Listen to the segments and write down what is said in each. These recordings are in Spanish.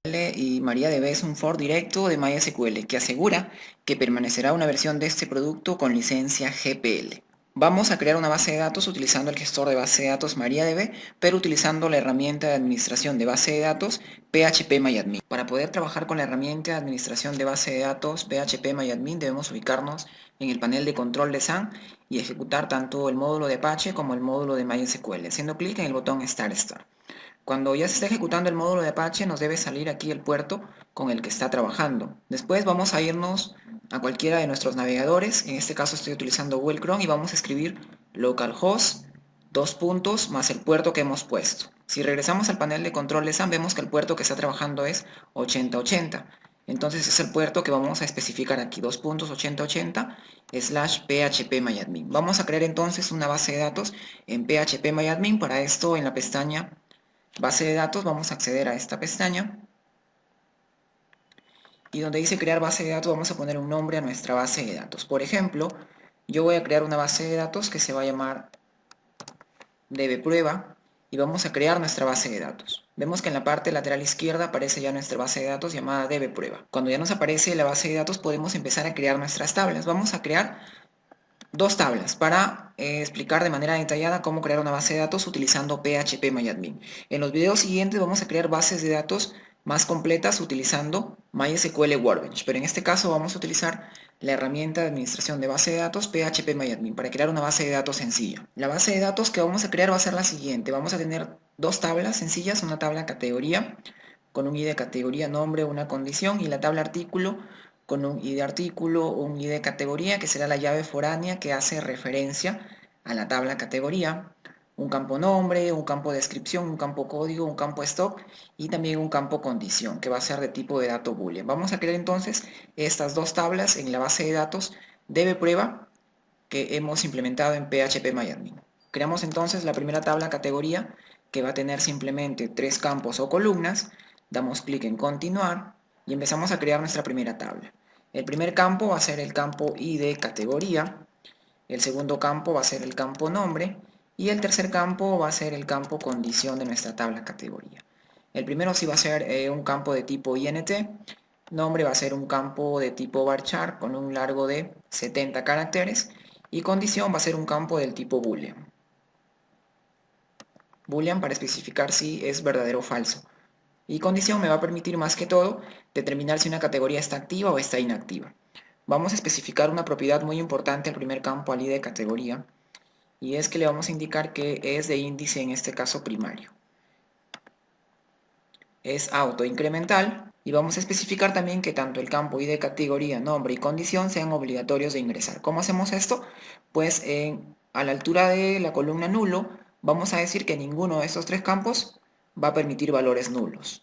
Y MariaDB es un for directo de MySQL que asegura que permanecerá una versión de este producto con licencia GPL. Vamos a crear una base de datos utilizando el gestor de base de datos MariaDB, pero utilizando la herramienta de administración de base de datos PHP-MyAdmin. Para poder trabajar con la herramienta de administración de base de datos PHP-MyAdmin debemos ubicarnos en el panel de control de SAN y ejecutar tanto el módulo de Apache como el módulo de MySQL, haciendo clic en el botón Start. Cuando ya se está ejecutando el módulo de Apache, nos debe salir aquí el puerto con el que está trabajando. Después vamos a irnos a cualquiera de nuestros navegadores. En este caso estoy utilizando Google Chrome y vamos a escribir localhost más el puerto que hemos puesto. Si regresamos al panel de control de SAM, vemos que el puerto que está trabajando es 8080. Entonces es el puerto que vamos a especificar aquí, 2.8080/phpMyAdmin. Vamos a crear entonces una base de datos en phpMyAdmin. Para esto, en la pestaña Base de datos, vamos a acceder a esta pestaña y donde dice crear base de datos vamos a poner un nombre a nuestra base de datos. Por ejemplo, yo voy a crear una base de datos que se va a llamar dbprueba y vamos a crear nuestra base de datos. Vemos que en la parte lateral izquierda aparece ya nuestra base de datos llamada dbprueba. Cuando ya nos aparece la base de datos podemos empezar a crear nuestras tablas. Vamos a crear dos tablas para explicar de manera detallada cómo crear una base de datos utilizando PHP-MyAdmin. En los videos siguientes vamos a crear bases de datos más completas utilizando MySQL Workbench, pero en este caso vamos a utilizar la herramienta de administración de base de datos PHP-MyAdmin para crear una base de datos sencilla. La base de datos que vamos a crear va a ser la siguiente. Vamos a tener dos tablas sencillas, una tabla categoría con un ID de categoría, nombre, una condición, y la tabla artículo con un ID artículo, un ID categoría, que será la llave foránea que hace referencia a la tabla categoría, un campo nombre, un campo descripción, un campo código, un campo stock y también un campo condición, que va a ser de tipo de dato boolean. Vamos a crear entonces estas dos tablas en la base de datos dbprueba que hemos implementado en PHP-MyAdmin. Creamos entonces la primera tabla categoría que va a tener simplemente tres campos o columnas. Damos clic en continuar y empezamos a crear nuestra primera tabla. El primer campo va a ser el campo ID categoría, el segundo campo va a ser el campo nombre y el tercer campo va a ser el campo condición de nuestra tabla categoría. El primero sí va a ser un campo de tipo INT, nombre va a ser un campo de tipo varchar con un largo de 70 caracteres y condición va a ser un campo del tipo boolean. Boolean para especificar si es verdadero o falso. Y condición me va a permitir más que todo determinar si una categoría está activa o está inactiva. Vamos a especificar una propiedad muy importante al primer campo al ID de categoría y es que le vamos a indicar que es de índice, en este caso primario. Es autoincremental y vamos a especificar también que tanto el campo ID de categoría, nombre y condición sean obligatorios de ingresar. ¿Cómo hacemos esto? Pues a la altura de la columna nulo vamos a decir que ninguno de estos tres campos va a permitir valores nulos.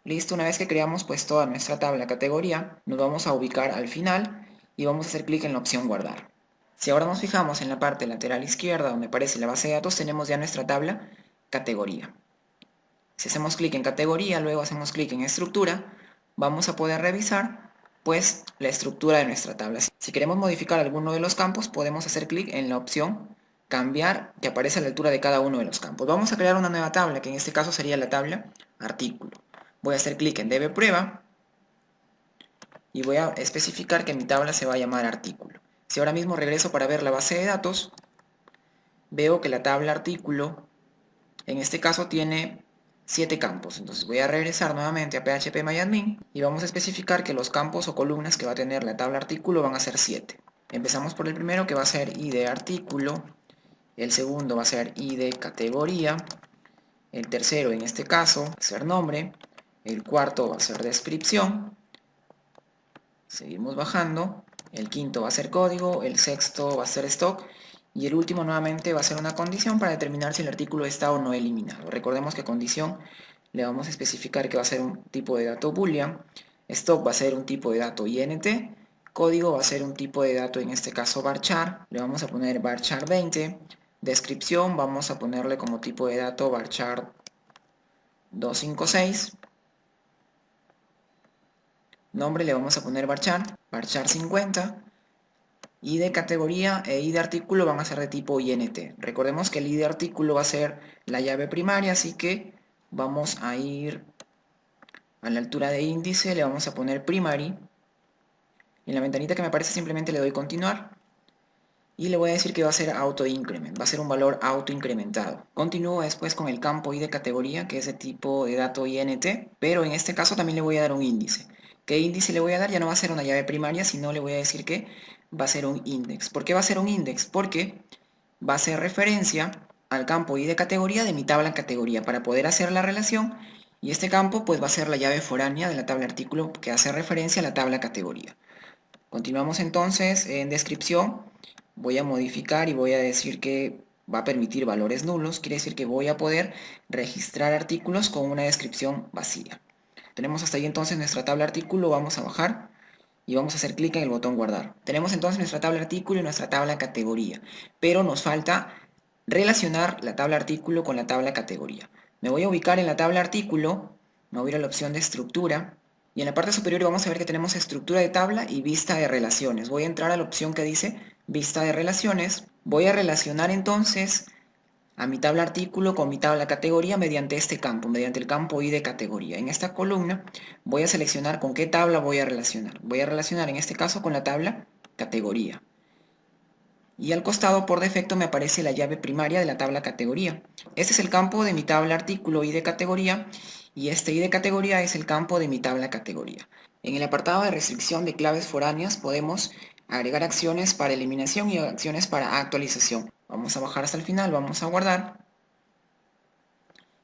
Listo, una vez que creamos pues toda nuestra tabla categoría, nos vamos a ubicar al final y vamos a hacer clic en la opción guardar. Si ahora nos fijamos en la parte lateral izquierda donde aparece la base de datos, tenemos ya nuestra tabla categoría. Si hacemos clic en categoría, luego hacemos clic en estructura, vamos a poder revisar pues la estructura de nuestra tabla. Si queremos modificar alguno de los campos, podemos hacer clic en la opción cambiar, que aparece a la altura de cada uno de los campos. Vamos a crear una nueva tabla, que en este caso sería la tabla artículo. Voy a hacer clic en dbprueba y voy a especificar que mi tabla se va a llamar artículo. Si ahora mismo regreso para ver la base de datos, veo que la tabla artículo en este caso tiene 7 campos. Entonces voy a regresar nuevamente a PHP-MyAdmin y vamos a especificar que los campos o columnas que va a tener la tabla artículo van a ser 7. Empezamos por el primero, que va a ser ID artículo, el segundo va a ser ID categoría, el tercero en este caso va a ser nombre, el cuarto va a ser descripción, seguimos bajando, el quinto va a ser código, el sexto va a ser stock y el último nuevamente va a ser una condición para determinar si el artículo está o no eliminado. Recordemos que condición le vamos a especificar que va a ser un tipo de dato boolean, stock va a ser un tipo de dato int, código va a ser un tipo de dato, en este caso varchar, le vamos a poner varchar 20, descripción vamos a ponerle como tipo de dato varchar 256, nombre le vamos a poner varchar 50, y de categoría e ID de artículo van a ser de tipo INT. Recordemos que el ID de artículo va a ser la llave primaria, así que vamos a ir A la altura de índice le vamos a poner primary. En la ventanita que me aparece simplemente le doy continuar. Y le voy a decir que va a ser auto increment, va a ser un valor auto incrementado. Continúo después con el campo id categoría, que es de tipo de dato int, pero en este caso también le voy a dar un índice. ¿Qué índice le voy a dar? Ya no va a ser una llave primaria, sino le voy a decir que va a ser un index. ¿Por qué va a ser un index? Porque va a hacer referencia al campo id categoría de mi tabla categoría para poder hacer la relación, y este campo pues va a ser la llave foránea de la tabla artículo que hace referencia a la tabla categoría. Continuamos entonces en descripción. Voy a modificar y voy a decir que va a permitir valores nulos. Quiere decir que voy a poder registrar artículos con una descripción vacía. Tenemos hasta ahí entonces nuestra tabla artículo. Vamos a bajar y vamos a hacer clic en el botón guardar. Tenemos entonces nuestra tabla artículo y nuestra tabla categoría, pero nos falta relacionar la tabla artículo con la tabla categoría. Me voy a ubicar en la tabla artículo, me voy a ir a la opción de estructura, y en la parte superior vamos a ver que tenemos estructura de tabla y vista de relaciones. Voy a entrar a la opción que dice vista de relaciones. Voy a relacionar entonces a mi tabla artículo con mi tabla categoría mediante este campo, mediante el campo id categoría. En esta columna voy a seleccionar con qué tabla voy a relacionar. Voy a relacionar en este caso con la tabla categoría. Y al costado por defecto me aparece la llave primaria de la tabla categoría. Este es el campo de mi tabla artículo id categoría y este id categoría es el campo de mi tabla categoría. En el apartado de restricción de claves foráneas podemos agregar acciones para eliminación y acciones para actualización. Vamos a bajar hasta el final, vamos a guardar.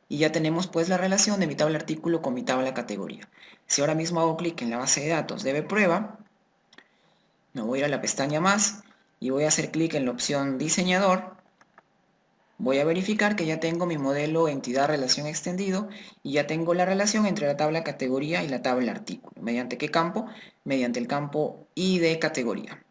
Y ya tenemos pues la relación de mi tabla artículo con mi tabla categoría. Si ahora mismo hago clic en la base de datos de prueba, me voy a ir a la pestaña más y voy a hacer clic en la opción diseñador. Voy a verificar que ya tengo mi modelo entidad relación extendido y ya tengo la relación entre la tabla categoría y la tabla artículo. ¿Mediante qué campo? Mediante el campo id categoría.